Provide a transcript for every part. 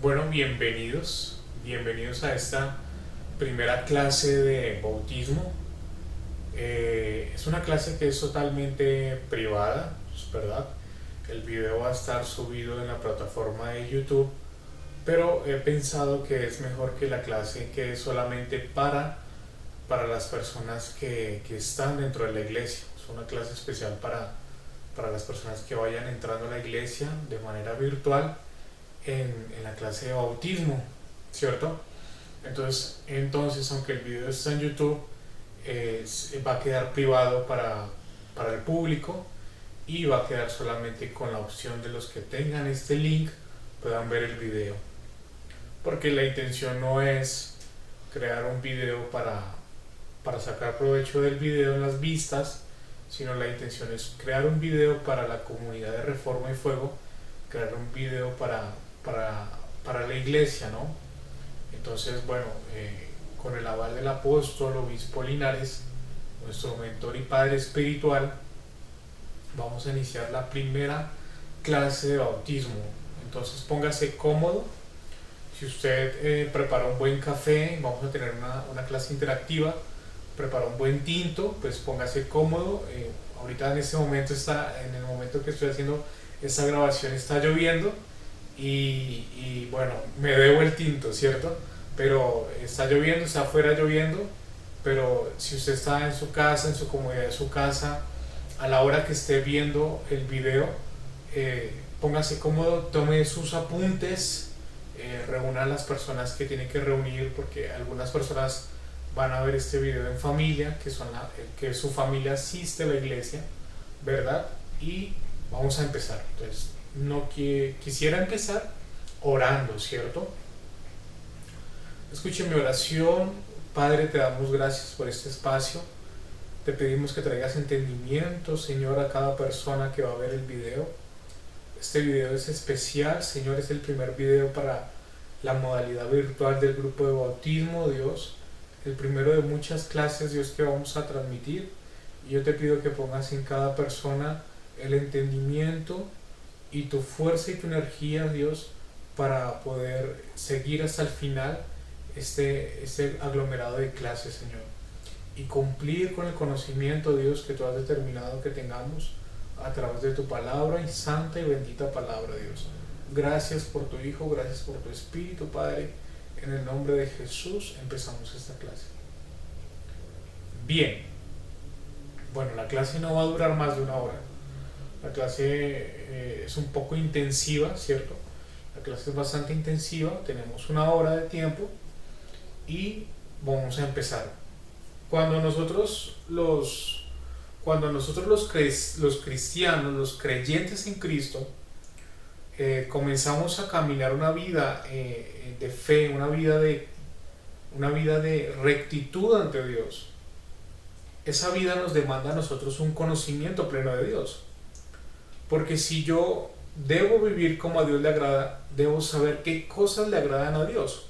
Bueno, bienvenidos a esta primera clase de bautismo. Es una clase que es totalmente privada, es verdad. El video va a estar subido en la plataforma de YouTube, pero he pensado que es mejor que la clase quede solamente para las personas que están dentro de la iglesia. Es una clase especial para las personas que vayan entrando a la iglesia de manera virtual en la clase de bautismo, ¿cierto? Entonces aunque el video está en YouTube, va a quedar privado para el público y va a quedar solamente con la opción de los que tengan este link puedan ver el video. Porque la intención no es crear un video para sacar provecho del video en las vistas, sino la intención es crear un video para la comunidad de Reforma y Fuego, crear un video para la iglesia, ¿no? Entonces, bueno, con el aval del apóstol obispo Linares, nuestro mentor y padre espiritual, vamos a iniciar la primera clase de bautismo. Entonces póngase cómodo. Si usted prepara un buen café, vamos a tener una clase interactiva, prepara un buen tinto, pues póngase cómodo. Ahorita en este momento en el momento que estoy haciendo esta grabación está lloviendo y bueno, me debo el tinto, ¿cierto? Pero está lloviendo, está afuera lloviendo, pero si usted está en su casa, en su comodidad de su casa, a la hora que esté viendo el video, póngase cómodo, tome sus apuntes, reúna a las personas que tiene que reunir, porque algunas personas van a ver este video en familia, que su familia asiste a la iglesia, ¿verdad? Y vamos a empezar. Entonces, no quisiera empezar orando, ¿cierto? Escuche mi oración. Padre, te damos gracias por este espacio. Te pedimos que traigas entendimiento, Señor, a cada persona que va a ver el video. Este video es especial, Señor, es el primer video para la modalidad virtual del grupo de bautismo, Dios. El primero de muchas clases, Dios, que vamos a transmitir. Y yo te pido que pongas en cada persona el entendimiento y tu fuerza y tu energía, Dios, para poder seguir hasta el final este aglomerado de clases, Señor, y cumplir con el conocimiento, Dios, que tú has determinado que tengamos a través de tu palabra y santa y bendita palabra, Dios. Gracias por tu Hijo, gracias por tu Espíritu, Padre. En el nombre de Jesús empezamos esta clase. Bien, bueno, la clase no va a durar más de una hora. La clase es un poco intensiva, ¿cierto? La clase es bastante intensiva, tenemos una hora de tiempo y vamos a empezar. Cuando nosotros los cristianos, los creyentes en Cristo, comenzamos a caminar una vida de fe, una vida de rectitud ante Dios, esa vida nos demanda a nosotros un conocimiento pleno de Dios. Porque si yo debo vivir como a Dios le agrada, debo saber qué cosas le agradan a Dios,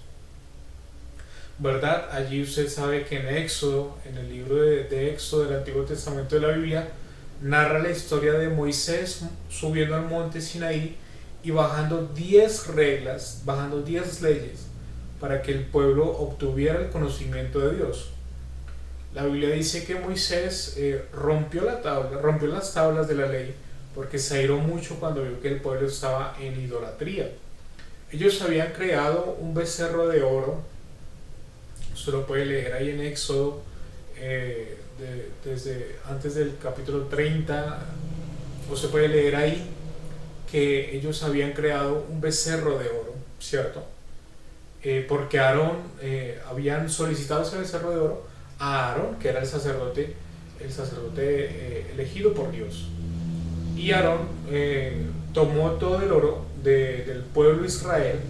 ¿verdad? Allí usted sabe que en Éxodo, en el libro de Éxodo del Antiguo Testamento de la Biblia, narra la historia de Moisés subiendo al monte Sinaí y bajando 10 reglas, bajando 10 leyes para que el pueblo obtuviera el conocimiento de Dios. La Biblia dice que Moisés rompió las tablas de la ley porque se airó mucho cuando vio que el pueblo estaba en idolatría. Ellos habían creado un becerro de oro. Usted lo puede leer ahí en Éxodo, desde antes del capítulo 30. Usted puede leer ahí que ellos habían creado un becerro de oro, ¿cierto? Porque Aarón, habían solicitado ese becerro de oro a Aarón, que era el sacerdote elegido por Dios. Y Aarón tomó todo el oro del pueblo Israel,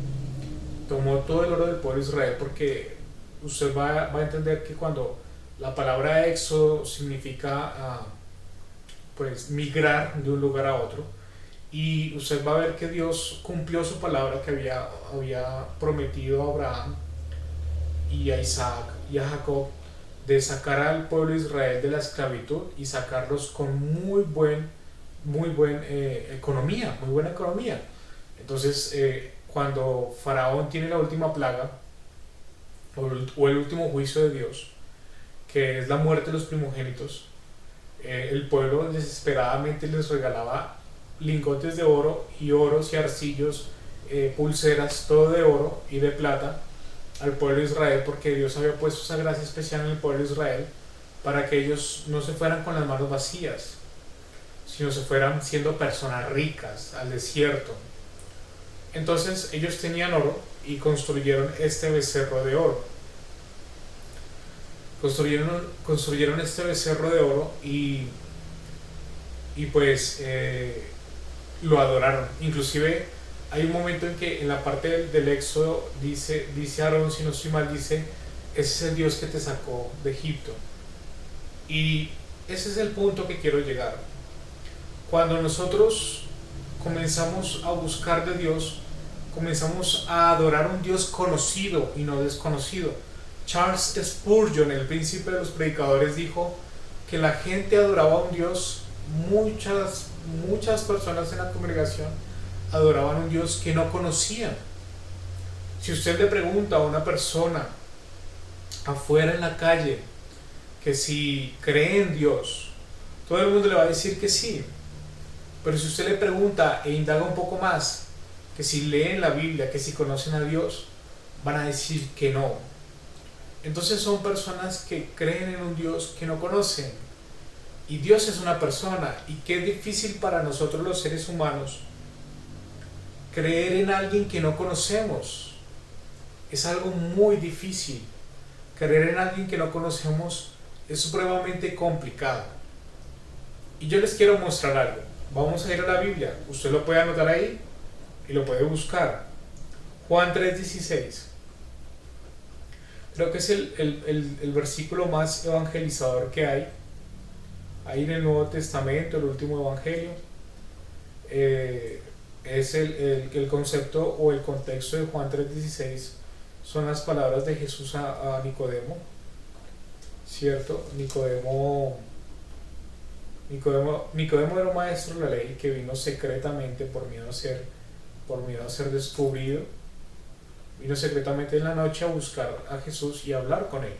porque usted va a entender que cuando la palabra éxodo significa pues migrar de un lugar a otro, y usted va a ver que Dios cumplió su palabra que había prometido a Abraham y a Isaac y a Jacob, de sacar al pueblo de Israel de la esclavitud y sacarlos con muy buena economía. Entonces, cuando Faraón tiene la última plaga o el último juicio de Dios, que es la muerte de los primogénitos, el pueblo desesperadamente les regalaba lingotes de oro y oros y arcillos, pulseras, todo de oro y de plata al pueblo de Israel, porque Dios había puesto esa gracia especial en el pueblo de Israel para que ellos no se fueran con las manos vacías, sino se fueran siendo personas ricas al desierto. Entonces ellos tenían oro y construyeron este becerro de oro. Construyeron este becerro de oro y pues lo adoraron. Inclusive hay un momento en que en la parte del Éxodo dice Aarón, si no estoy mal, dice: ese es el Dios que te sacó de Egipto. Y ese es el punto que quiero llegar. Cuando nosotros comenzamos a buscar de Dios, comenzamos a adorar a un Dios conocido y no desconocido. Charles Spurgeon, el príncipe de los predicadores, dijo que la gente adoraba a un Dios, muchas personas en la congregación adoraban a un Dios que no conocían. Si usted le pregunta a una persona afuera en la calle que si cree en Dios, todo el mundo le va a decir que sí. Pero si usted le pregunta e indaga un poco más, que si leen la Biblia, que si conocen a Dios, van a decir que no. Entonces son personas que creen en un Dios que no conocen. Y Dios es una persona, y qué difícil para nosotros los seres humanos creer en alguien que no conocemos. Es algo muy difícil. Creer en alguien que no conocemos es supremamente complicado. Y yo les quiero mostrar algo. Vamos a ir a la Biblia. Usted lo puede anotar ahí y lo puede buscar. Juan 3:16. Creo que es el versículo más evangelizador que hay. Ahí en el Nuevo Testamento, el último evangelio. Es el concepto o el contexto de Juan 3:16. Son las palabras de Jesús a Nicodemo. ¿Cierto? Nicodemo era un maestro de la ley que vino secretamente por miedo a ser descubrido. Vino secretamente en la noche a buscar a Jesús y a hablar con él,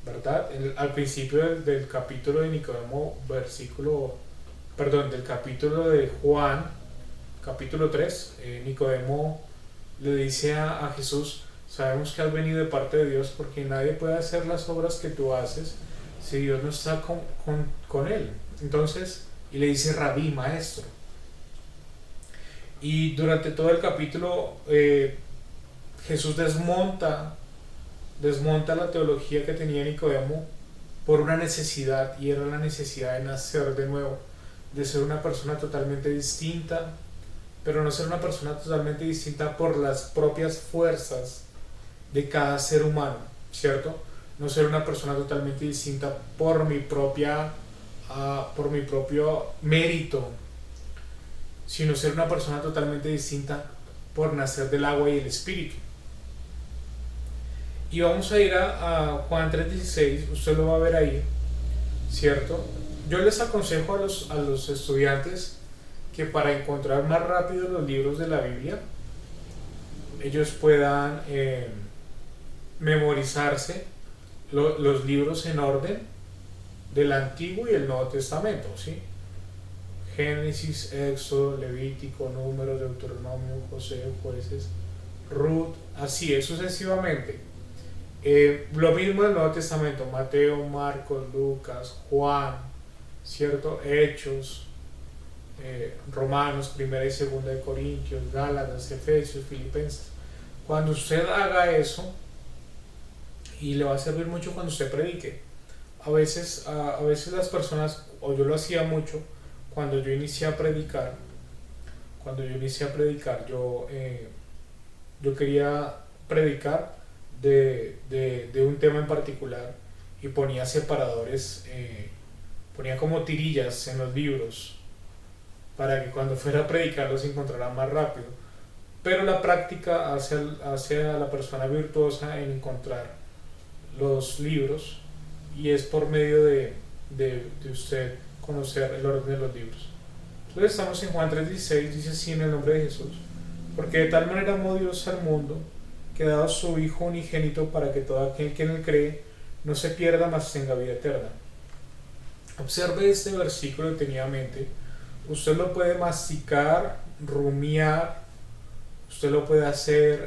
¿verdad? Al principio del capítulo de Nicodemo, del capítulo de Juan, capítulo 3, Nicodemo le dice a Jesús: sabemos que has venido de parte de Dios, porque nadie puede hacer las obras que tú haces si Dios no está con él. Entonces, y le dice: rabí, maestro. Y durante todo el capítulo Jesús desmonta la teología que tenía Nicodemo por una necesidad, y era la necesidad de nacer de nuevo, de ser una persona totalmente distinta, pero no ser una persona totalmente distinta por las propias fuerzas de cada ser humano, ¿cierto? No ser una persona totalmente distinta por mi propio mérito, sino ser una persona totalmente distinta por nacer del agua y el espíritu. Y vamos a ir a Juan 3:16, usted lo va a ver ahí, ¿cierto? Yo les aconsejo a los estudiantes que para encontrar más rápido los libros de la Biblia, ellos puedan memorizarse los libros en orden del Antiguo y el Nuevo Testamento, ¿sí? Génesis, Éxodo, Levítico, Números, Deuteronomio, José, Jueces, Ruth, así es sucesivamente. Lo mismo en el Nuevo Testamento: Mateo, Marcos, Lucas, Juan, ¿cierto? Hechos, Romanos, Primera y Segunda de Corintios, Gálatas, Efesios, Filipenses. Cuando usted haga eso, y le va a servir mucho cuando usted predique. A veces las personas, o yo lo hacía mucho, cuando yo inicié a predicar, yo quería predicar de un tema en particular, y ponía separadores, ponía como tirillas en los libros para que cuando fuera a predicar los encontrara más rápido. Pero la práctica hace a la persona virtuosa en encontrar los libros, y es por medio de usted conocer el orden de los libros. Entonces estamos en Juan 3:16, dice así: en el nombre de Jesús. Porque de tal manera amó Dios al mundo, que ha dado su Hijo unigénito para que todo aquel que en él cree no se pierda, mas tenga vida eterna. Observe este versículo detenidamente. Usted lo puede masticar, rumiar, usted lo puede hacer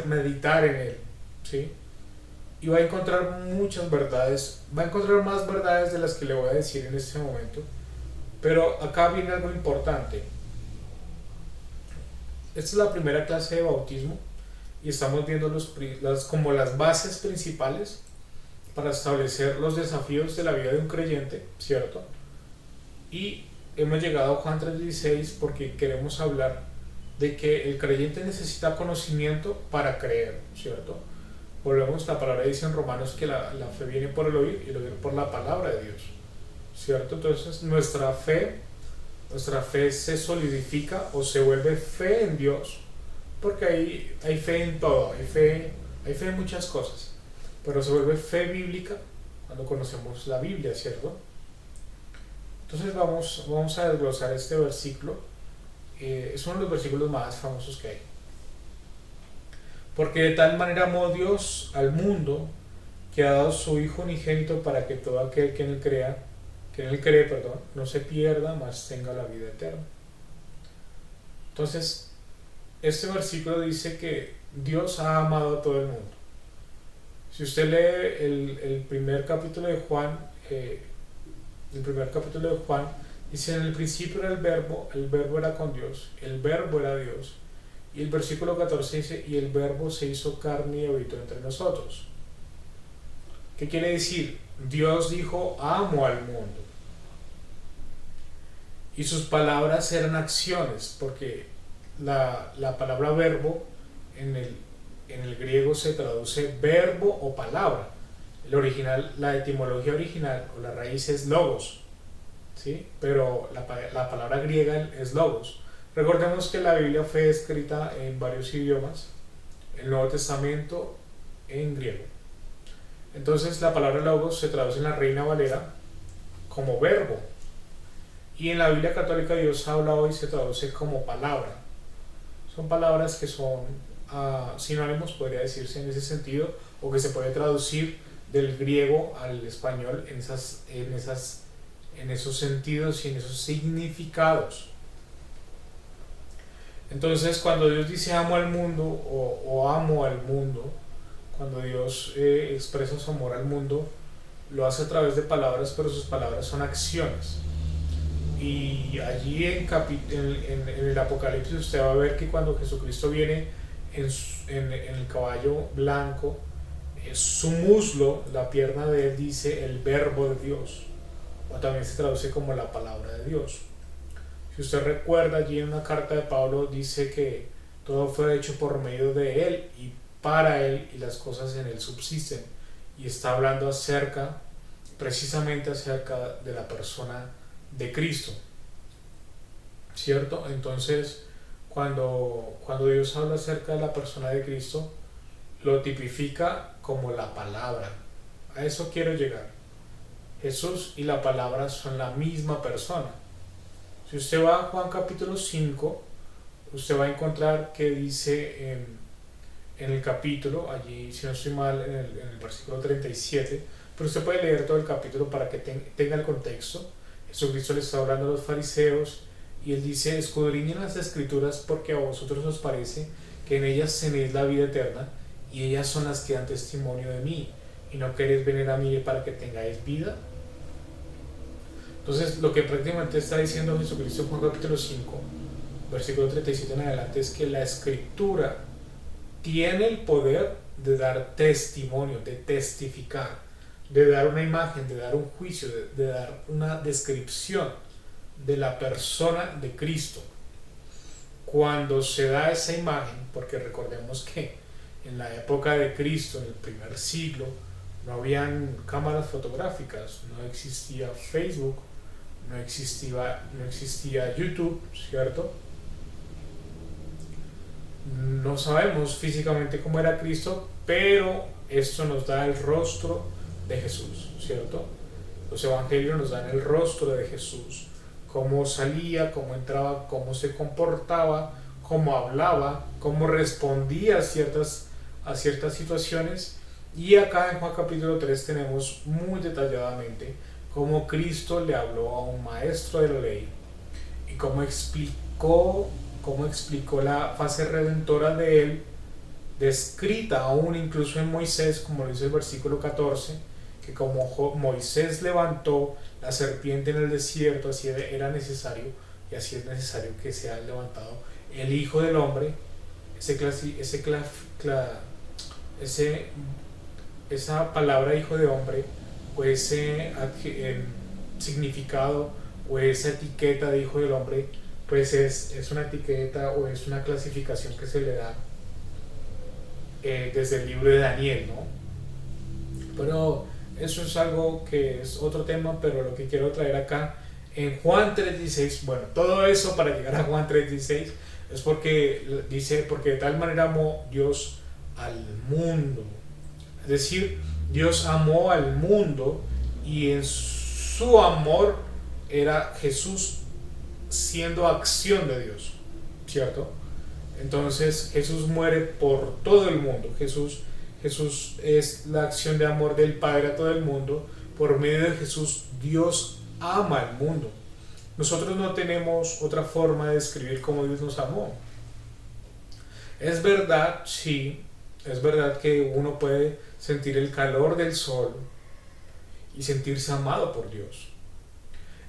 meditar en él, ¿sí? Y va a encontrar muchas verdades, va a encontrar más verdades de las que le voy a decir en este momento. Pero acá viene algo importante. Esta es la primera clase de bautismo y estamos viendo como las bases principales para establecer los desafíos de la vida de un creyente, ¿cierto? Y hemos llegado a Juan 3:16 porque queremos hablar de que el creyente necesita conocimiento para creer, ¿cierto? Volvemos, la palabra dice en Romanos que la fe viene por el oír y el oír por la palabra de Dios, ¿cierto? Entonces nuestra fe se solidifica o se vuelve fe en Dios, porque hay fe en todo, hay fe en muchas cosas, pero se vuelve fe bíblica cuando conocemos la Biblia, ¿cierto? Entonces vamos a desglosar este versículo. Es uno de los versículos más famosos que hay. Porque de tal manera amó Dios al mundo, que ha dado su Hijo unigénito para que todo aquel que en él cree, no se pierda, mas tenga la vida eterna. Entonces, este versículo dice que Dios ha amado a todo el mundo. Si usted lee el primer capítulo de Juan, dice: en el principio era el verbo era con Dios, el verbo era Dios. Y el versículo 14 dice: y el verbo se hizo carne y habitó entre nosotros. ¿Qué quiere decir? Dios dijo: amo al mundo. Y sus palabras eran acciones, porque la palabra verbo en el griego se traduce verbo o palabra. La etimología original o la raíz es logos, ¿sí? Pero la palabra griega es logos. Recordemos que la Biblia fue escrita en varios idiomas, el Nuevo Testamento en griego. Entonces la palabra logos se traduce en la Reina Valera como verbo, y en la Biblia católica Dios habla hoy se traduce como palabra. Son palabras que son sinónimos, podría decirse en ese sentido, o que se puede traducir del griego al español en esos sentidos y en esos significados. Entonces, cuando Dios dice amo al mundo o amo al mundo, cuando Dios expresa su amor al mundo, lo hace a través de palabras, pero sus palabras son acciones. Y allí en el Apocalipsis usted va a ver que cuando Jesucristo viene en el caballo blanco, su muslo, la pierna de él, dice el verbo de Dios, o también se traduce como la palabra de Dios. Si usted recuerda, allí en una carta de Pablo dice que todo fue hecho por medio de él y para él, y las cosas en él subsisten, y está hablando precisamente acerca de la persona de Cristo, ¿cierto? Entonces, cuando Dios habla acerca de la persona de Cristo, lo tipifica como la palabra. A eso quiero llegar. Jesús y la palabra son la misma persona. Si usted va a Juan capítulo 5, usted va a encontrar que dice en el capítulo, allí si no estoy mal, en el versículo 37, pero usted puede leer todo el capítulo para que tenga el contexto. Jesucristo le está hablando a los fariseos y él dice: escudriñen las escrituras, porque a vosotros os parece que en ellas tenéis la vida eterna, y ellas son las que dan testimonio de mí, y no queréis venir a mí para que tengáis vida. Entonces, lo que prácticamente está diciendo Jesucristo en Juan capítulo 5, versículo 37 en adelante, es que la escritura tiene el poder de dar testimonio, de testificar, de dar una imagen, de dar un juicio, de dar una descripción de la persona de Cristo. Cuando se da esa imagen, porque recordemos que en la época de Cristo, en el primer siglo, no habían cámaras fotográficas, no existía Facebook, no existía YouTube, ¿cierto? No sabemos físicamente cómo era Cristo, pero esto nos da el rostro de Jesús, ¿cierto? Los evangelios nos dan el rostro de Jesús, cómo salía, cómo entraba, cómo se comportaba, cómo hablaba, cómo respondía a ciertas situaciones. Y acá en Juan capítulo 3 tenemos muy detalladamente cómo Cristo le habló a un maestro de la ley y cómo explicó la fase redentora de él, descrita aún incluso en Moisés, como lo dice el versículo 14, que como Moisés levantó la serpiente en el desierto, así era necesario, y así es necesario que sea levantado el Hijo del Hombre. Ese esa palabra Hijo de Hombre, o ese significado, o esa etiqueta de Hijo del Hombre, pues es una etiqueta o es una clasificación que se le da desde el libro de Daniel, ¿no? Pero eso es algo que es otro tema, pero lo que quiero traer acá en Juan 3:16, bueno, todo eso para llegar a Juan 3:16 es porque dice, porque de tal manera amó Dios al mundo. Es decir, Dios amó al mundo y en su amor era Jesús siendo acción de Dios, ¿cierto? Entonces Jesús muere por todo el mundo. Jesús es la acción de amor del Padre a todo el mundo. Por medio de Jesús Dios ama al mundo. Nosotros no tenemos otra forma de describir cómo Dios nos amó. Es verdad, sí, es verdad que uno puede sentir el calor del sol y sentirse amado por Dios.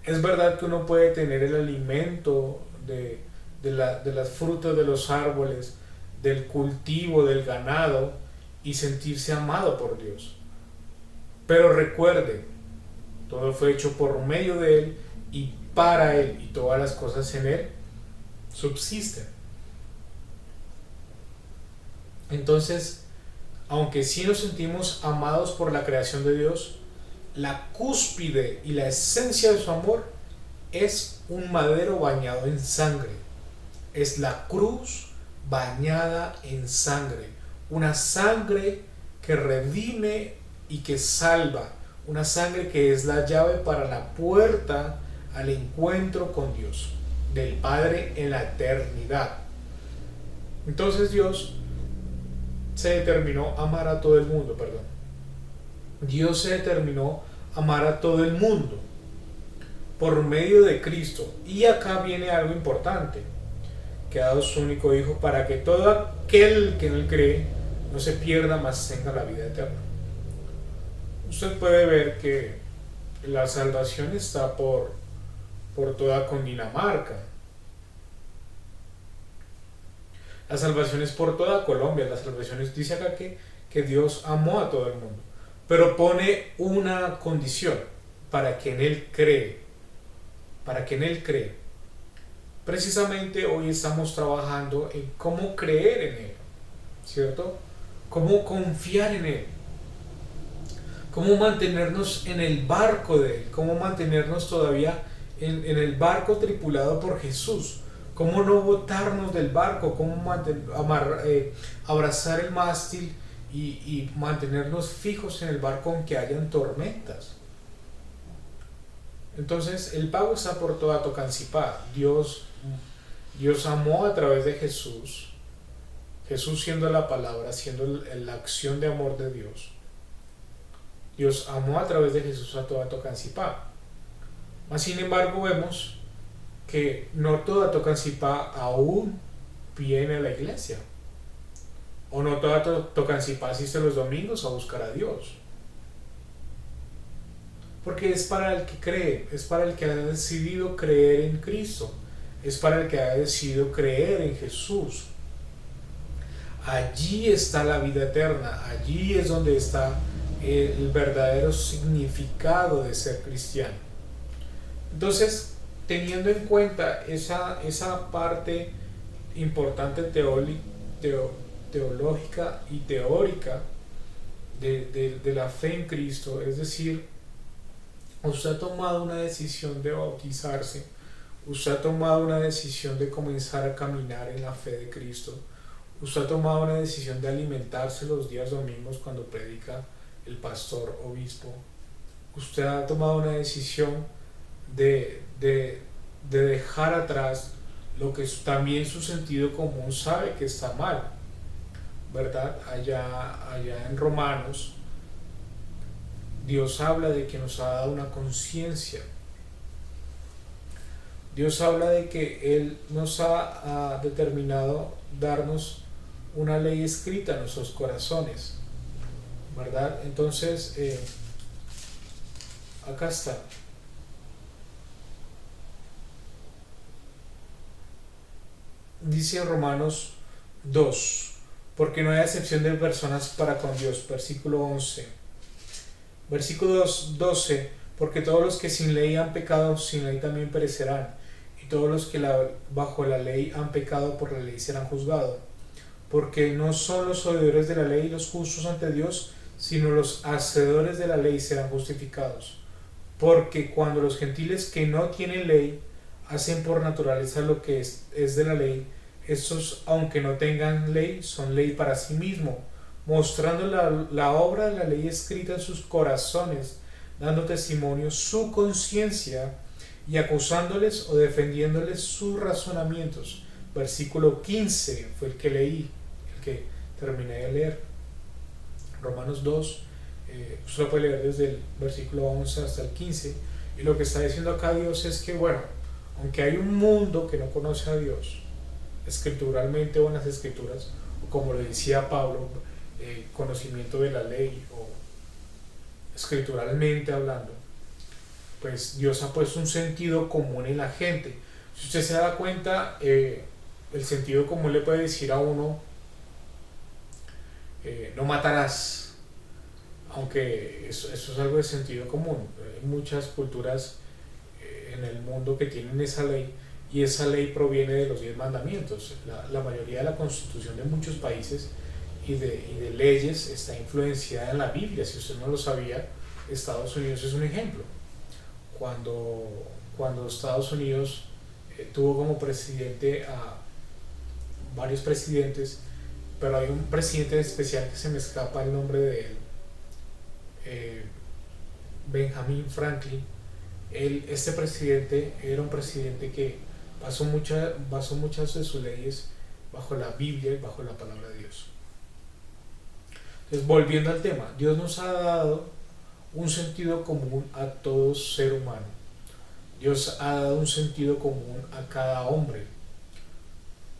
Es verdad que uno puede tener el alimento de las frutas de los árboles, del cultivo, del ganado, y sentirse amado por Dios. Pero recuerde, todo fue hecho por medio de Él y para Él, y todas las cosas en Él subsisten. Entonces, aunque sí nos sentimos amados por la creación de Dios, la cúspide y la esencia de su amor es un madero bañado en sangre. Es la cruz bañada en sangre. Una sangre que redime y que salva. Una sangre que es la llave para la puerta al encuentro con Dios, del Padre en la eternidad. Entonces Dios se determinó a amar a todo el mundo, perdón. Dios se determinó a amar a todo el mundo por medio de Cristo. Y acá viene algo importante, que ha dado su único Hijo para que todo aquel que en Él cree no se pierda, mas tenga la vida eterna. Usted puede ver que la salvación está por toda Cundinamarca. La salvación es por toda Colombia. La salvación dice acá que Dios amó a todo el mundo, pero pone una condición: para quien Él cree. Para quien Él cree. Precisamente hoy estamos trabajando en cómo creer en Él, ¿cierto? Cómo confiar en Él, cómo mantenernos en el barco de Él, cómo mantenernos todavía en el barco tripulado por Jesús, cómo no botarnos del barco, cómo abrazar el mástil y mantenernos fijos en el barco aunque hayan tormentas. Entonces el pago está por toda Tocancipá. Dios amó a través de Jesús, Jesús siendo la palabra, siendo la acción de amor de Dios. Dios amó a través de Jesús a toda Tocancipá. Mas sin embargo vemos que no toda Tocancipá aún viene a la iglesia, o no toda Tocancipá asiste los domingos a buscar a Dios, porque es para el que cree, es para el que ha decidido creer en Cristo, es para el que ha decidido creer en Jesús. Allí está la vida eterna, allí es donde está el verdadero significado de ser cristiano. Entonces, teniendo en cuenta esa parte importante teológica y teórica de la fe en Cristo, es decir, usted ha tomado una decisión de bautizarse, usted ha tomado una decisión de comenzar a caminar en la fe de Cristo, usted ha tomado una decisión de alimentarse los días domingos cuando predica el pastor obispo, usted ha tomado una decisión de de dejar atrás lo que también su sentido común sabe que está mal, ¿verdad? Allá en Romanos, Dios habla de que nos ha dado una conciencia. Dios habla de que Él nos ha determinado darnos una ley escrita en nuestros corazones, ¿verdad? Entonces, acá está. Dice Romanos 2, porque no hay excepción de personas para con Dios, versículo 11. Versículo 12, porque todos los que sin ley han pecado, sin ley también perecerán, y todos los que bajo la ley han pecado, por la ley serán juzgados. Porque no son los oidores de la ley los justos ante Dios, sino los hacedores de la ley serán justificados. Porque cuando los gentiles que no tienen ley hacen por naturaleza lo que es de la ley, estos, aunque no tengan ley, son ley para sí mismos, mostrando la obra de la ley escrita en sus corazones, dando testimonio su conciencia y acusándoles o defendiéndoles sus razonamientos. Versículo 15 fue el que leí, el que terminé de leer. Romanos 2, usted lo puede leer desde el versículo 11 hasta el 15, y lo que está diciendo acá Dios es que, bueno, aunque hay un mundo que no conoce a Dios, escrituralmente o en las escrituras, o como le decía Pablo, conocimiento de la ley o escrituralmente hablando, pues Dios ha puesto un sentido común en la gente. Si usted se da cuenta, el sentido común le puede decir a uno, no matarás, aunque eso es algo de sentido común. Hay muchas culturas en el mundo que tienen esa ley, y esa ley proviene de los 10 mandamientos. La mayoría de la constitución de muchos países y de leyes está influenciada en la Biblia. Si usted no lo sabía, Estados Unidos es un ejemplo. Cuando Estados Unidos tuvo como presidente a varios presidentes, pero hay un presidente especial que se me escapa el nombre de él, Benjamin Franklin. Este presidente era un presidente que basó muchas de sus leyes bajo la Biblia y bajo la palabra de Dios. Entonces, volviendo al tema, Dios nos ha dado un sentido común a todo ser humano. Dios ha dado un sentido común a cada hombre,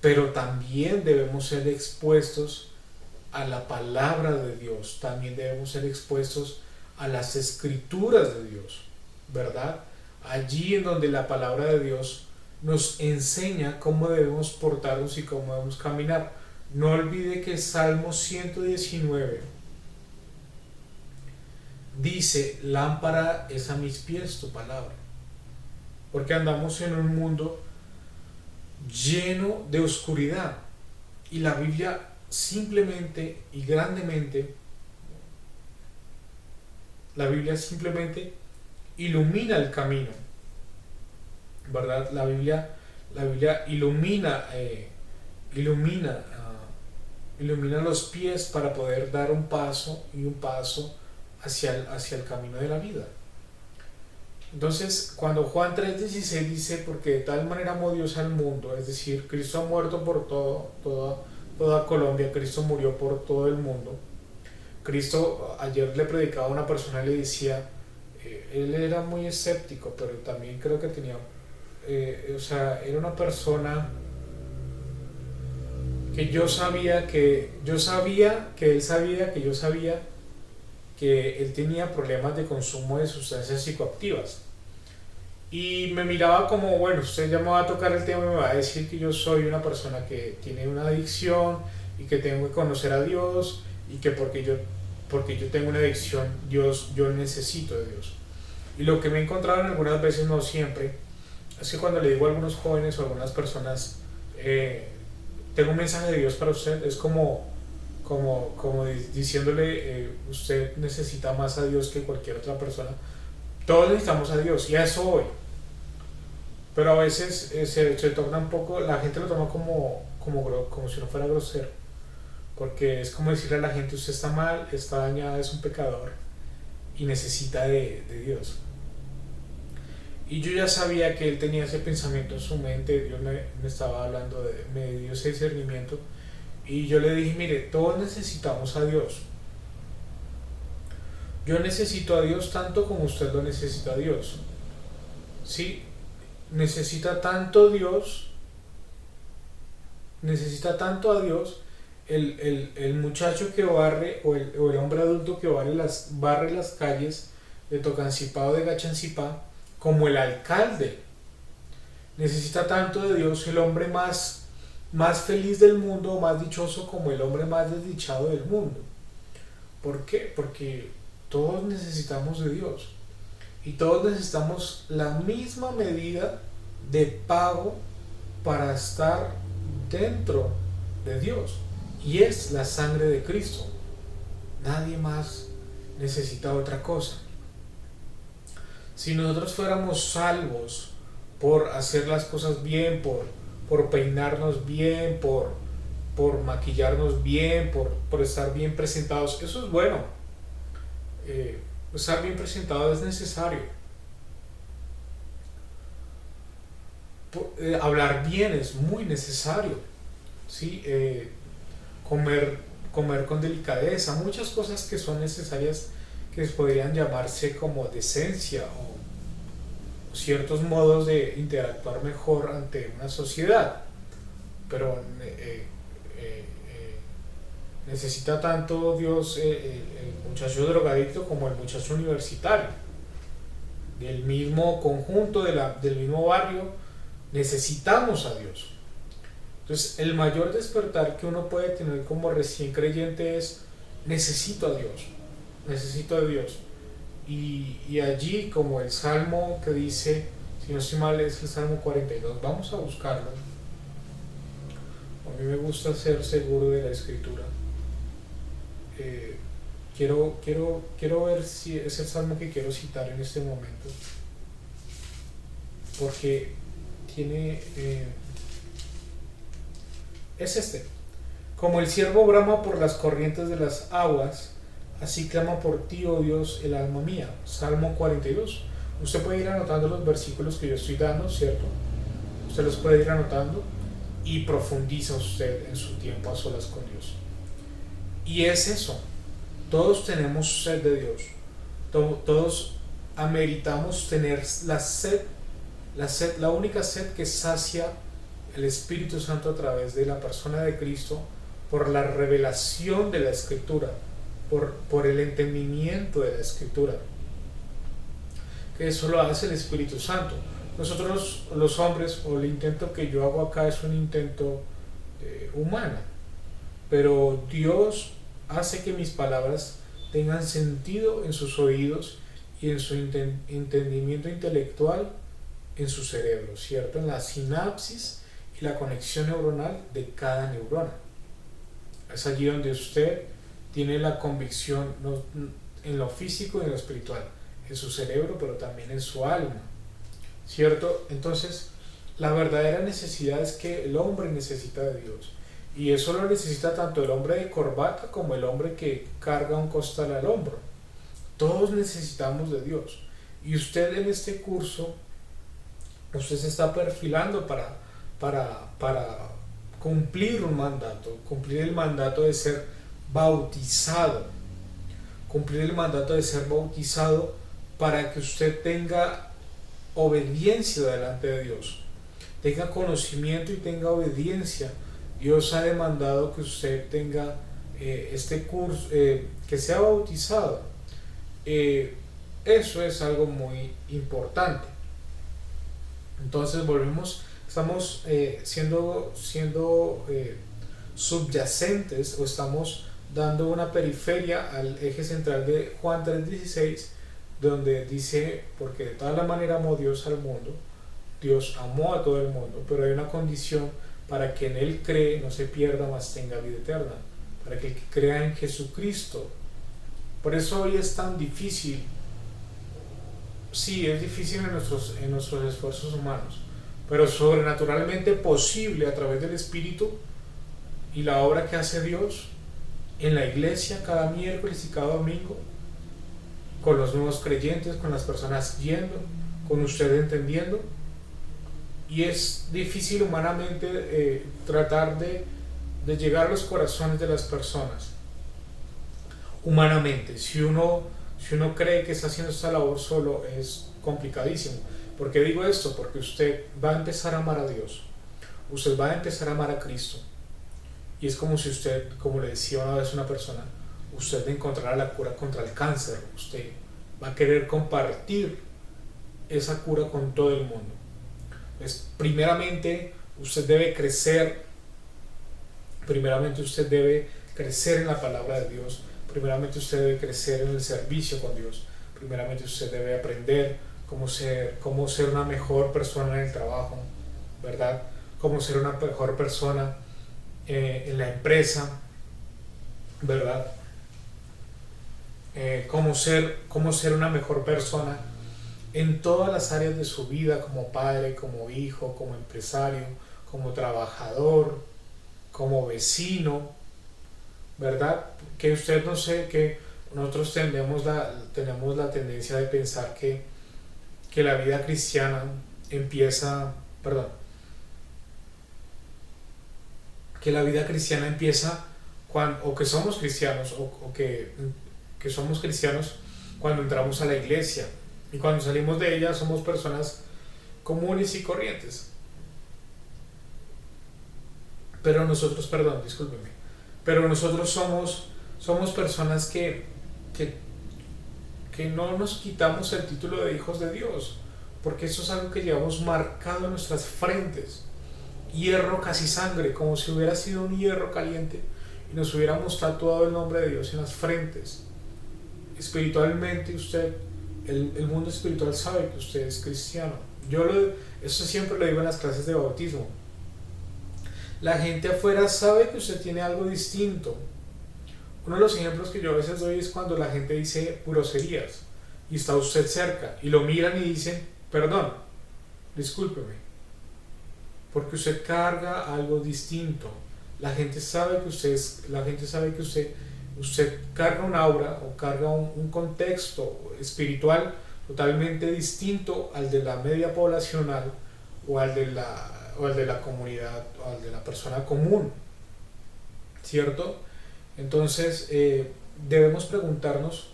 pero también debemos ser expuestos a la palabra de Dios, también debemos ser expuestos a las escrituras de Dios, ¿verdad? Allí en donde la palabra de Dios nos enseña cómo debemos portarnos y cómo debemos caminar. No olvide que Salmo 119 dice, lámpara es a mis pies tu palabra, porque andamos en un mundo lleno de oscuridad, y la Biblia simplemente y grandemente, la Biblia simplemente ilumina el camino, ¿verdad? La Biblia ilumina los pies para poder dar un paso hacia el camino de la vida. Entonces, cuando Juan 3:16 dice, porque de tal manera amó Dios al mundo, es decir, Cristo ha muerto por toda Colombia, Cristo murió por todo el mundo. Cristo, ayer le predicaba a una persona y le decía, él era muy escéptico, pero también creo que tenía, era una persona que yo sabía que él tenía problemas de consumo de sustancias psicoactivas. Y me miraba como, bueno, usted ya me va a tocar el tema y me va a decir que yo soy una persona que tiene una adicción y que tengo que conocer a Dios, y que porque yo tengo una adicción, yo necesito de Dios. Y lo que me he encontrado en algunas veces, no siempre, es que cuando le digo a algunos jóvenes o a algunas personas, tengo un mensaje de Dios para usted, es como diciéndole, usted necesita más a Dios que cualquier otra persona. Todos necesitamos a Dios, y a eso voy. Pero a veces se torna un poco, la gente lo toma como si no fuera grosero, porque es como decirle a la gente, usted está mal, está dañada, es un pecador y necesita de Dios. Y yo ya sabía que él tenía ese pensamiento en su mente, Dios me estaba hablando, me dio ese discernimiento. Y yo le dije, mire, todos necesitamos a Dios. Yo necesito a Dios tanto como usted lo necesita a Dios. Sí, necesita tanto Dios, necesita tanto a Dios el muchacho que barre o el hombre adulto que barre las calles de Tocancipá o de Gachancipá, como el alcalde. Necesita tanto de Dios el hombre más feliz del mundo, más dichoso, como el hombre más desdichado del mundo. ¿Por qué? Porque todos necesitamos de Dios y todos necesitamos la misma medida de pago para estar dentro de Dios, y es la sangre de Cristo. Nadie más necesita otra cosa. Si nosotros fuéramos salvos por hacer las cosas bien, por peinarnos bien, por maquillarnos bien, por estar bien presentados, eso es bueno. Estar bien presentado es necesario. Hablar bien es muy necesario. ¿Sí? Comer con delicadeza, muchas cosas que son necesarias, que podrían llamarse como decencia o ciertos modos de interactuar mejor ante una sociedad. Pero necesita tanto Dios el muchacho drogadicto como el muchacho universitario, del mismo conjunto, del mismo barrio. Necesitamos a Dios. Entonces, el mayor despertar que uno puede tener como recién creyente es: necesito a Dios, necesito a Dios. Y allí, como el salmo que dice, si no estoy mal, es el Salmo 42, vamos a buscarlo. A mí me gusta ser seguro de la escritura. Quiero ver si es el salmo que quiero citar en este momento, porque tiene... es este: como el ciervo brama por las corrientes de las aguas, así clama por ti, oh Dios, el alma mía. Salmo 42. Usted puede ir anotando los versículos que yo estoy dando, ¿cierto? Usted los puede ir anotando y profundiza usted en su tiempo a solas con Dios. Y es eso. Todos tenemos sed de Dios. Todos ameritamos tener la única sed que sacia el Espíritu Santo a través de la persona de Cristo, por la revelación de la Escritura, por el entendimiento de la Escritura, que eso lo hace el Espíritu Santo. Nosotros los hombres, o el intento que yo hago acá es un intento humano, pero Dios hace que mis palabras tengan sentido en sus oídos y en su entendimiento intelectual en su cerebro, ¿cierto? En la sinapsis y la conexión neuronal de cada neurona. Es allí donde usted tiene la convicción, no, en lo físico y en lo espiritual, en su cerebro, pero también en su alma, ¿cierto? Entonces, la verdadera necesidad es que el hombre necesita de Dios, y eso lo necesita tanto el hombre de corbata como el hombre que carga un costal al hombro. Todos necesitamos de Dios, y usted en este curso, usted se está perfilando para cumplir un mandato, cumplir el mandato de ser bautizado, cumplir el mandato de ser bautizado, para que usted tenga obediencia delante de Dios, tenga conocimiento y tenga obediencia. Dios ha demandado que usted tenga este curso, que sea bautizado. Eso es algo muy importante. Entonces volvemos, estamos siendo subyacentes, o estamos dando una periferia al eje central de Juan 3:16, donde dice: porque de tal manera amó Dios al mundo. Dios amó a todo el mundo, pero hay una condición: para que en Él cree no se pierda, mas tenga vida eterna. Para que el que crea en Jesucristo. Por eso hoy es tan difícil. Sí, es difícil en nuestros esfuerzos humanos, pero sobrenaturalmente posible a través del Espíritu y la obra que hace Dios en la iglesia cada miércoles y cada domingo, con los nuevos creyentes, con las personas yendo, con usted entendiendo. Y es difícil humanamente tratar de llegar a los corazones de las personas. Humanamente, si uno cree que está haciendo esta labor solo, es complicadísimo. ¿Por qué digo esto? Porque usted va a empezar a amar a Dios. Usted va a empezar a amar a Cristo. Y es como si usted, como le decía una vez una persona, usted encontrara la cura contra el cáncer. Usted va a querer compartir esa cura con todo el mundo. Pues, primeramente, usted debe crecer. Primeramente, usted debe crecer en la palabra de Dios. Primeramente, usted debe crecer en el servicio con Dios. Primeramente, usted debe aprender cómo ser una mejor persona en el trabajo, ¿verdad? Cómo ser una mejor persona en la empresa, ¿verdad? Cómo ser una mejor persona en todas las áreas de su vida, como padre, como hijo, como empresario, como trabajador, como vecino, ¿verdad? Que usted no sé, que nosotros tenemos la tendencia de pensar que la vida cristiana empieza, perdón, que la vida cristiana empieza cuando, o que somos cristianos, o que somos cristianos cuando entramos a la iglesia, y cuando salimos de ella somos personas comunes y corrientes. Pero nosotros, perdón, discúlpeme, pero nosotros somos personas que, que no nos quitamos el título de hijos de Dios, porque eso es algo que llevamos marcado en nuestras frentes, hierro casi sangre, como si hubiera sido un hierro caliente y nos hubiéramos tatuado el nombre de Dios en las frentes. Espiritualmente usted, el mundo espiritual sabe que usted es cristiano. Eso siempre lo digo en las clases de bautismo. La gente afuera sabe que usted tiene algo distinto. Uno de los ejemplos que yo a veces doy es cuando la gente dice groserías y está usted cerca y lo miran y dicen, perdón, discúlpeme, porque usted carga algo distinto. La gente sabe que usted carga un aura o carga un contexto espiritual totalmente distinto al de la media poblacional o al de la comunidad o al de la persona común, ¿cierto? Entonces debemos preguntarnos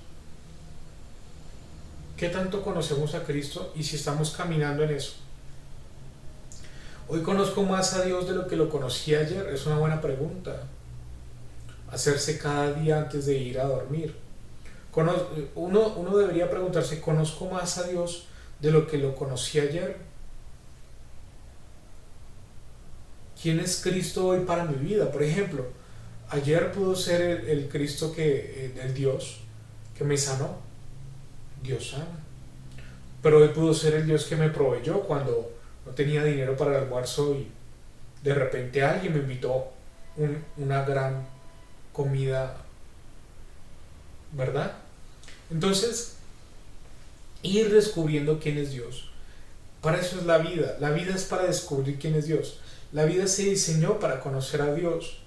qué tanto conocemos a Cristo y si estamos caminando en eso. Hoy conozco más a Dios de lo que lo conocí ayer. Es una buena pregunta hacerse cada día antes de ir a dormir. Uno debería preguntarse, ¿conozco más a Dios de lo que lo conocí ayer? ¿Quién es Cristo hoy para mi vida? Por ejemplo, ayer pudo ser el Cristo el Dios que me sanó. Dios sana. Pero hoy pudo ser el Dios que me proveyó cuando no tenía dinero para el almuerzo y de repente alguien me invitó una gran comida, ¿verdad? Entonces, ir descubriendo quién es Dios. Para eso es la vida. La vida es para descubrir quién es Dios. La vida se diseñó para conocer a Dios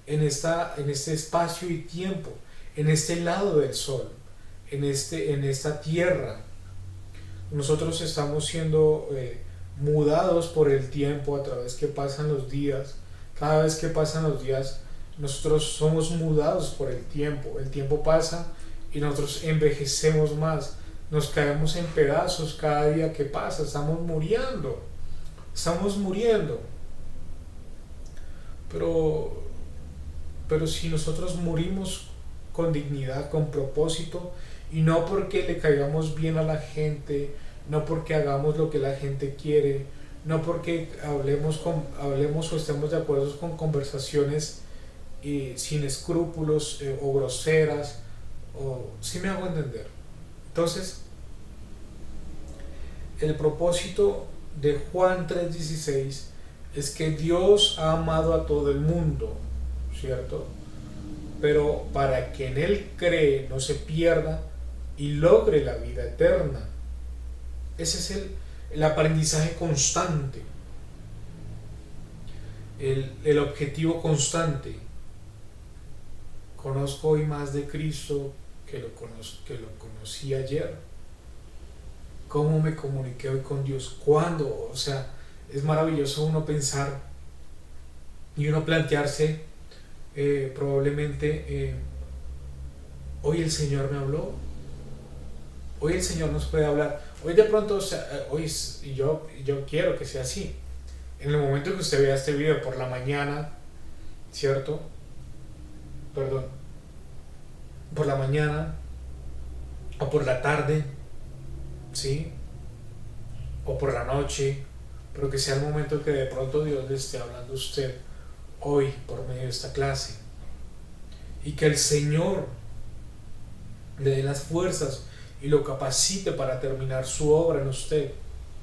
en este espacio y tiempo, en este lado del sol, en esta tierra. Nosotros estamos siendo mudados por el tiempo a través que pasan los días. Cada vez que pasan los días, nosotros somos mudados por el tiempo. El tiempo pasa y nosotros envejecemos más. Nos caemos en pedazos cada día que pasa. Estamos muriendo. Pero si nosotros morimos con dignidad, con propósito, y no porque le caigamos bien a la gente, no porque hagamos lo que la gente quiere, no porque hablemos o estemos de acuerdo con conversaciones sin escrúpulos o groseras, o si me hago entender. Entonces, el propósito de Juan 3:16 es que Dios ha amado a todo el mundo, ¿cierto? Pero para que en Él cree no se pierda y logre la vida eterna. Ese es el aprendizaje constante, el objetivo constante. Conozco hoy más de Cristo que lo conocí ayer. ¿Cómo me comuniqué hoy con Dios? ¿Cuándo? O sea, es maravilloso uno pensar y uno plantearse probablemente, hoy el Señor me habló, hoy el Señor nos puede hablar, hoy de pronto, o sea, yo quiero que sea así. En el momento que usted vea este video por la mañana, ¿cierto? Perdón, por la mañana o por la tarde, ¿sí? O por la noche, pero que sea el momento que de pronto Dios le esté hablando a usted hoy por medio de esta clase, y que el Señor le dé las fuerzas y lo capacite para terminar su obra en usted,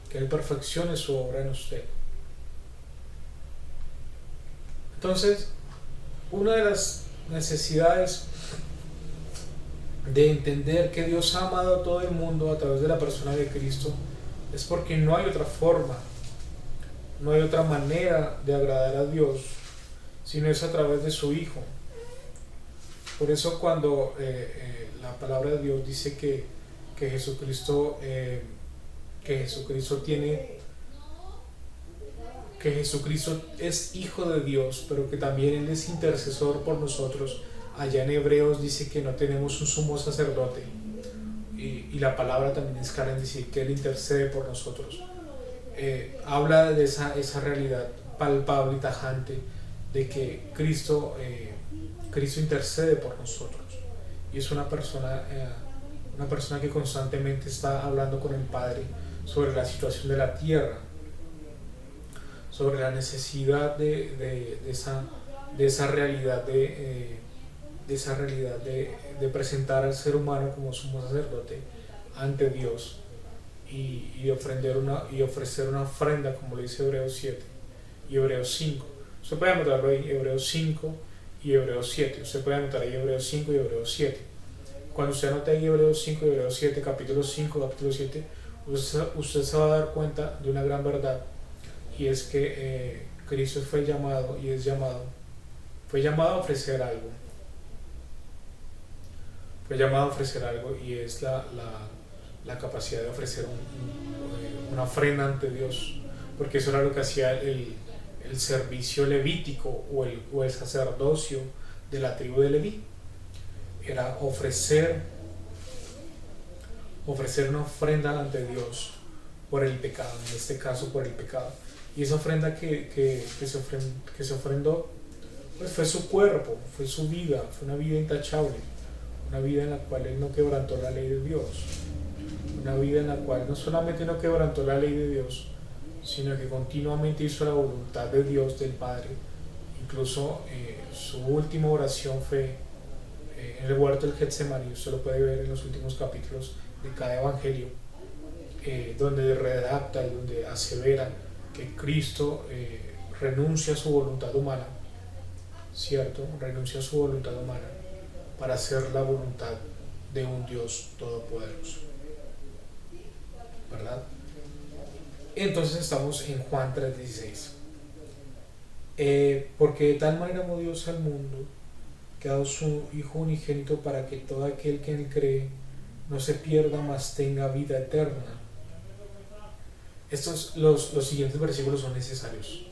que Él perfeccione su obra en usted. Entonces, una de las necesidades de entender que Dios ha amado a todo el mundo a través de la persona de Cristo es porque no hay otra forma, no hay otra manera de agradar a Dios, sino es a través de su Hijo. Por eso cuando la palabra de Dios dice que Jesucristo que Jesucristo es Hijo de Dios, pero que también Él es intercesor por nosotros. Allá en Hebreos dice que no tenemos un sumo sacerdote, y la palabra también es clara en decir que Él intercede por nosotros. Habla de esa realidad palpable y tajante de que Cristo intercede por nosotros, y es una persona que constantemente está hablando con el Padre sobre la situación de la tierra, sobre la necesidad de esa realidad de presentar al ser humano como sumo sacerdote ante Dios, y ofrecer una ofrenda, como lo dice Hebreos 7 y Hebreos 5. Usted puede anotarlo ahí, Hebreos 5 y Hebreos 7. Usted puede anotar ahí Hebreos 5 y Hebreos 7. Cuando usted anote ahí Hebreos 5 y Hebreos 7, capítulo 5, capítulo 7, usted se va a dar cuenta de una gran verdad, y es que Cristo fue llamado a ofrecer algo. Fue llamado a ofrecer algo, y es la capacidad de ofrecer una ofrenda ante Dios, porque eso era lo que hacía el servicio levítico o el sacerdocio de la tribu de Leví. Era ofrecer una ofrenda ante Dios por el pecado, en este caso por el pecado. Y esa ofrenda que se ofrendó, pues fue su cuerpo, fue su vida, fue una vida intachable, una vida en la cual Él no quebrantó la ley de Dios, una vida en la cual no solamente no quebrantó la ley de Dios, sino que continuamente hizo la voluntad de Dios, del Padre. Incluso su última oración fue en el huerto del Getsemaní. Usted lo puede ver en los últimos capítulos de cada evangelio, donde redacta y donde asevera que Cristo renuncia a su voluntad humana, ¿cierto? Renuncia a su voluntad humana para hacer la voluntad de un Dios todopoderoso, ¿verdad? Entonces estamos en Juan 3:16. Porque de tal manera amó Dios al mundo, que ha dado su Hijo unigénito, para que todo aquel que en Él cree no se pierda, mas tenga vida eterna. Los siguientes versículos son necesarios.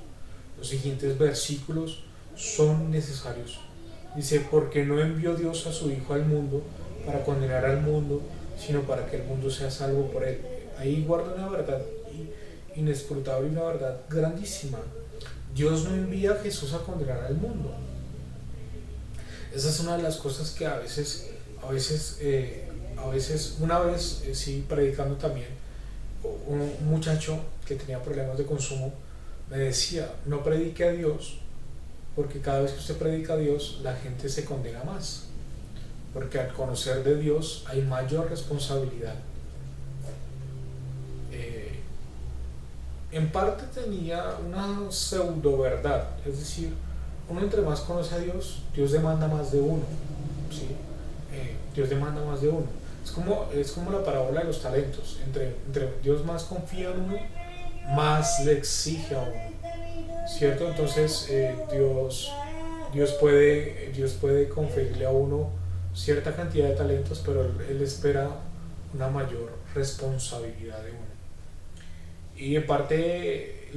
Los siguientes versículos son necesarios. Dice, porque no envió Dios a su Hijo al mundo para condenar al mundo, sino para que el mundo sea salvo por Él. Ahí guarda una verdad inescrutable y una verdad grandísima. Dios no envía a Jesús a condenar al mundo. Esa es una de las cosas que a veces una vez, sí, predicando también, un muchacho que tenía problemas de consumo me decía, no predique a Dios, porque cada vez que usted predica a Dios, la gente se condena más, porque al conocer de Dios hay mayor responsabilidad. En parte tenía una pseudo verdad, es decir, uno entre más conoce a Dios, Dios demanda más de uno, ¿sí? Dios demanda más de uno. Es como la parábola de los talentos. Entre Dios más confía en uno, más le exige a uno, ¿cierto? Entonces Dios puede conferirle a uno cierta cantidad de talentos, pero Él espera una mayor responsabilidad de uno. Y en parte,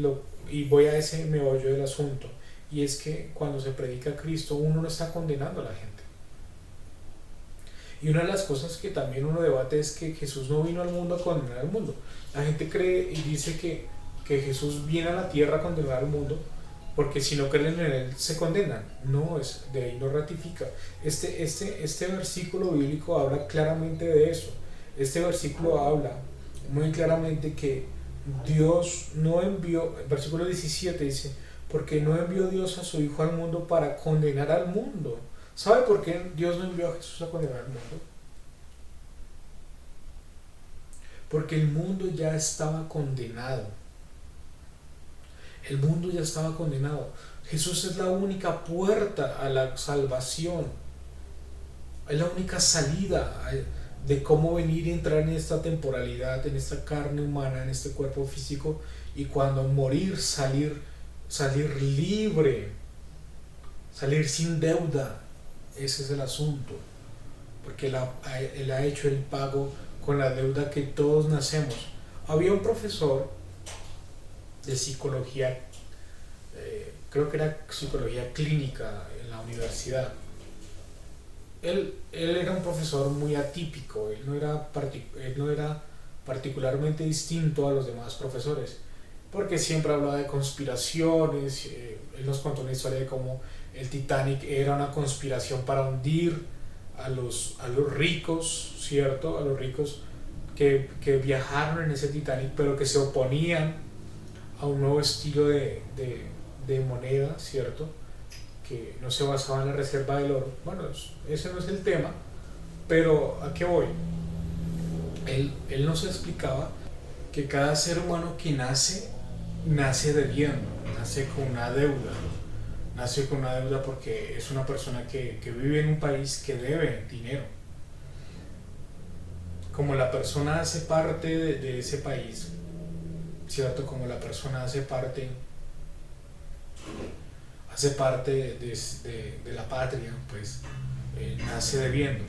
y voy a ese meollo del asunto, y es que cuando se predica a Cristo uno no está condenando a la gente. Y una de las cosas que también uno debate es que Jesús no vino al mundo a condenar al mundo. La gente cree y dice que Jesús viene a la tierra a condenar al mundo porque si no creen en él se condenan. No, de ahí no ratifica. Este versículo bíblico habla claramente de eso. Este versículo habla muy claramente que Dios no envió, el versículo 17 dice, porque no envió Dios a su Hijo al mundo para condenar al mundo. ¿Sabe por qué Dios no envió a Jesús a condenar al mundo? Porque el mundo ya estaba condenado. El mundo ya estaba condenado. Jesús es la única puerta a la salvación. Es la única salida de cómo venir y entrar en esta temporalidad, en esta carne humana, en este cuerpo físico, y cuando morir salir libre, salir sin deuda. Ese es el asunto, porque él ha hecho el pago con la deuda que todos nacemos. Había un profesor de psicología, creo que era psicología clínica en la universidad. Él era un profesor muy atípico, él no era particularmente distinto a los demás profesores, porque siempre hablaba de conspiraciones. Él nos contó una historia de cómo el Titanic era una conspiración para hundir a los ricos, ¿cierto? A los ricos que viajaron en ese Titanic, pero que se oponían a un nuevo estilo de moneda, ¿cierto? Que no se basaba en la reserva del oro. Bueno, ese no es el tema, pero ¿a qué voy? Él nos explicaba que cada ser humano que nace debiendo, nace con una deuda. Nace con una deuda porque es una persona que vive en un país que debe dinero. Como la persona hace parte de ese país, ¿cierto? Como la persona hace parte de la patria, pues nace debiendo.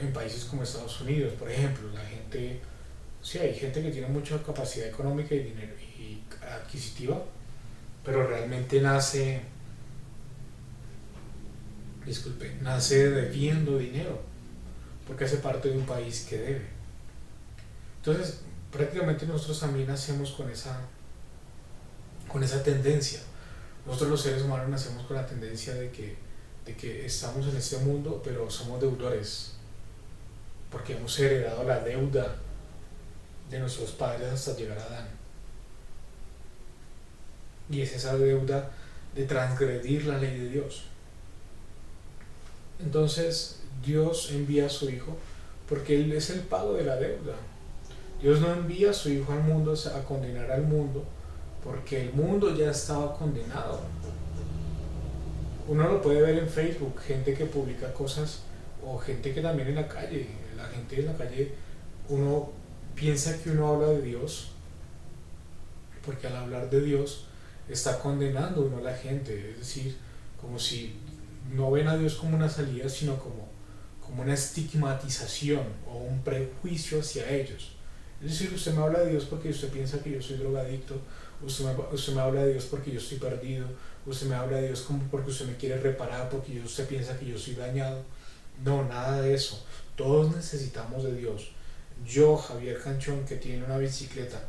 En países como Estados Unidos, por ejemplo, la gente, sí, hay gente que tiene mucha capacidad económica y dinero y adquisitiva, pero realmente nace debiendo dinero, porque hace parte de un país que debe. Entonces, prácticamente nosotros también nacemos con esa tendencia. Nosotros los seres humanos nacemos con la tendencia de que estamos en este mundo, pero somos deudores, porque hemos heredado la deuda de nuestros padres hasta llegar a Adán. Y es esa deuda de transgredir la ley de Dios. Entonces Dios envía a su Hijo porque Él es el pago de la deuda. Dios no envía a su Hijo al mundo a condenar al mundo porque el mundo ya estaba condenado. Uno lo puede ver en Facebook, gente que publica cosas o gente que también en la calle. La gente en la calle, uno piensa que uno habla de Dios porque al hablar de Dios está condenando uno a la gente, es decir, como si no ven a Dios como una salida, sino como una estigmatización o un prejuicio hacia ellos. Es decir, usted me habla de Dios porque usted piensa que yo soy drogadicto, usted me habla de Dios porque yo estoy perdido, usted me habla de Dios como porque usted me quiere reparar, porque usted piensa que yo soy dañado. No, nada de eso. Todos necesitamos de Dios. Yo, Javier Canchón, que tiene una bicicleta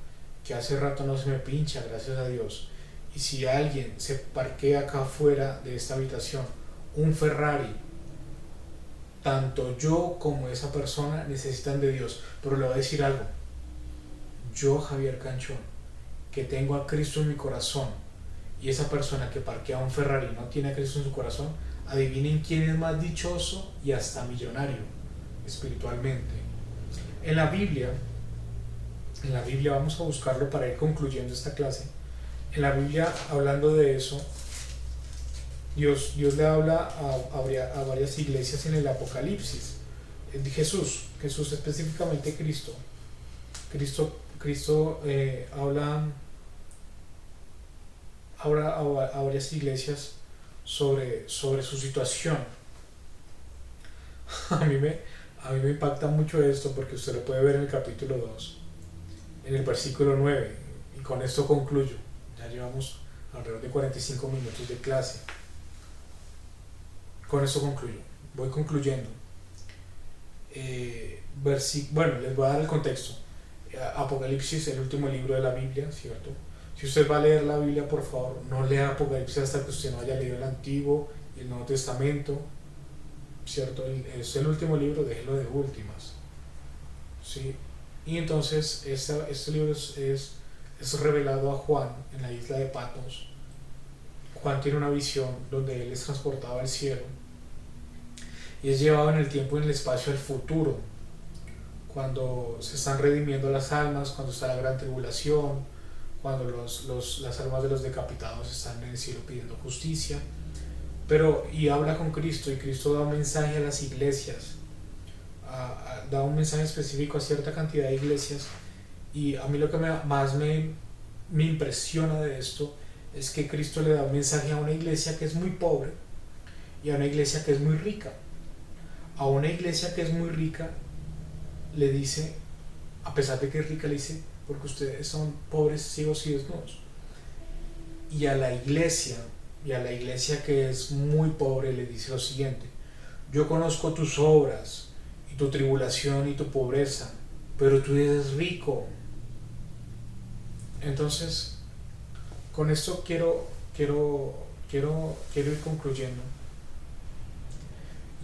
que hace rato no se me pincha, gracias a Dios, y si alguien se parquea acá afuera de esta habitación un Ferrari, tanto yo como esa persona necesitan de Dios. Pero le voy a decir algo: yo, Javier Canchón, que tengo a Cristo en mi corazón, y esa persona que parquea un Ferrari no tiene a Cristo en su corazón, adivinen quién es más dichoso y hasta millonario espiritualmente. En la Biblia vamos a buscarlo para ir concluyendo esta clase. En la Biblia, hablando de eso, Dios le habla a varias iglesias en el Apocalipsis. Jesús específicamente Cristo habla a varias iglesias sobre su situación. A A mí me impacta mucho esto porque usted lo puede ver en el capítulo 2 en el versículo 9 y con esto concluyo. Ya llevamos alrededor de 45 minutos de clase. Con esto concluyo. Voy concluyendo. Bueno, les voy a dar el contexto. Apocalipsis, el último libro de la Biblia, ¿cierto? Si usted va a leer la Biblia, por favor, no lea Apocalipsis hasta que usted no haya leído el Antiguo y el Nuevo Testamento, ¿cierto? Es el último libro, déjelo de últimas, ¿sí? Y entonces este libro es revelado a Juan en la isla de Patmos. Juan tiene una visión donde él es transportado al cielo y es llevado en el tiempo y en el espacio al futuro, cuando se están redimiendo las almas, cuando está la gran tribulación, cuando las almas de los decapitados están en el cielo pidiendo justicia. Y habla con Cristo, y Cristo da un mensaje a las iglesias, da un mensaje específico a cierta cantidad de iglesias. Y a mí lo que más me impresiona de esto es que Cristo le da un mensaje a una iglesia que es muy pobre y a una iglesia que es muy rica. A una iglesia que es muy rica le dice, a pesar de que es rica, le dice, porque ustedes son pobres, ciegos y desnudos. Y a la iglesia que es muy pobre le dice lo siguiente: yo conozco tus obras y tu tribulación y tu pobreza, pero tú eres rico. Entonces, con esto quiero ir concluyendo.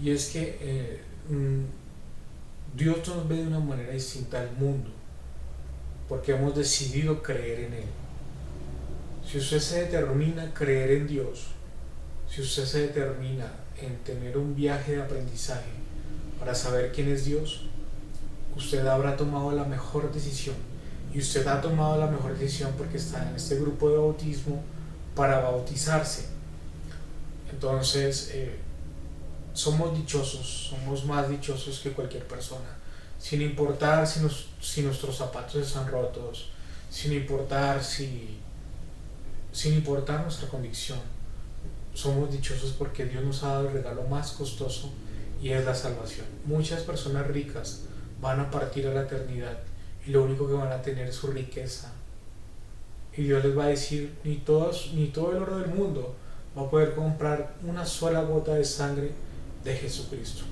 Y es que Dios nos ve de una manera distinta al mundo, porque hemos decidido creer en Él. Si usted se determina a creer en Dios, si usted se determina en tener un viaje de aprendizaje para saber quién es Dios, usted habrá tomado la mejor decisión. Y usted ha tomado la mejor decisión porque está en este grupo de bautismo para bautizarse. Entonces, somos dichosos, somos más dichosos que cualquier persona, sin importar si nuestros zapatos están rotos, sin importar nuestra condición. Somos dichosos porque Dios nos ha dado el regalo más costoso, y es la salvación. Muchas personas ricas van a partir a la eternidad y lo único que van a tener es su riqueza, y Dios les va a decir: ni todo el oro del mundo va a poder comprar una sola gota de sangre de Jesucristo.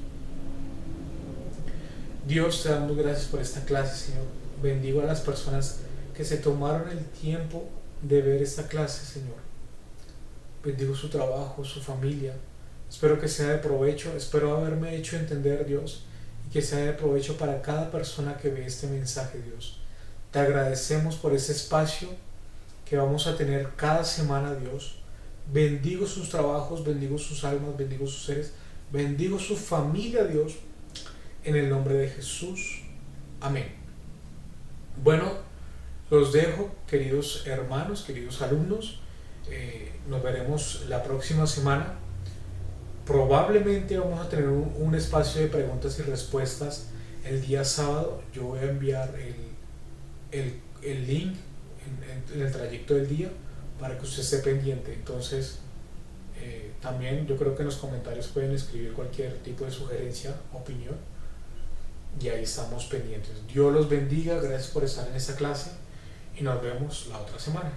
Dios, te damos gracias por esta clase, Señor. Bendigo a las personas que se tomaron el tiempo de ver esta clase, Señor. Bendigo su trabajo, su familia. Espero que sea de provecho. Espero haberme hecho entender, Dios, y que sea de provecho para cada persona que ve este mensaje, Dios. Te agradecemos por ese espacio que vamos a tener cada semana, Dios. Bendigo sus trabajos, bendigo sus almas, bendigo sus seres, bendigo su familia, Dios, en el nombre de Jesús. Amén. Bueno, los dejo, queridos hermanos, queridos alumnos. Nos veremos la próxima semana. Probablemente vamos a tener un espacio de preguntas y respuestas el día sábado. Yo voy a enviar el link en el trayecto del día para que usted esté pendiente. Entonces, también yo creo que en los comentarios pueden escribir cualquier tipo de sugerencia, opinión, y ahí estamos pendientes. Dios los bendiga, gracias por estar en esta clase y nos vemos la otra semana.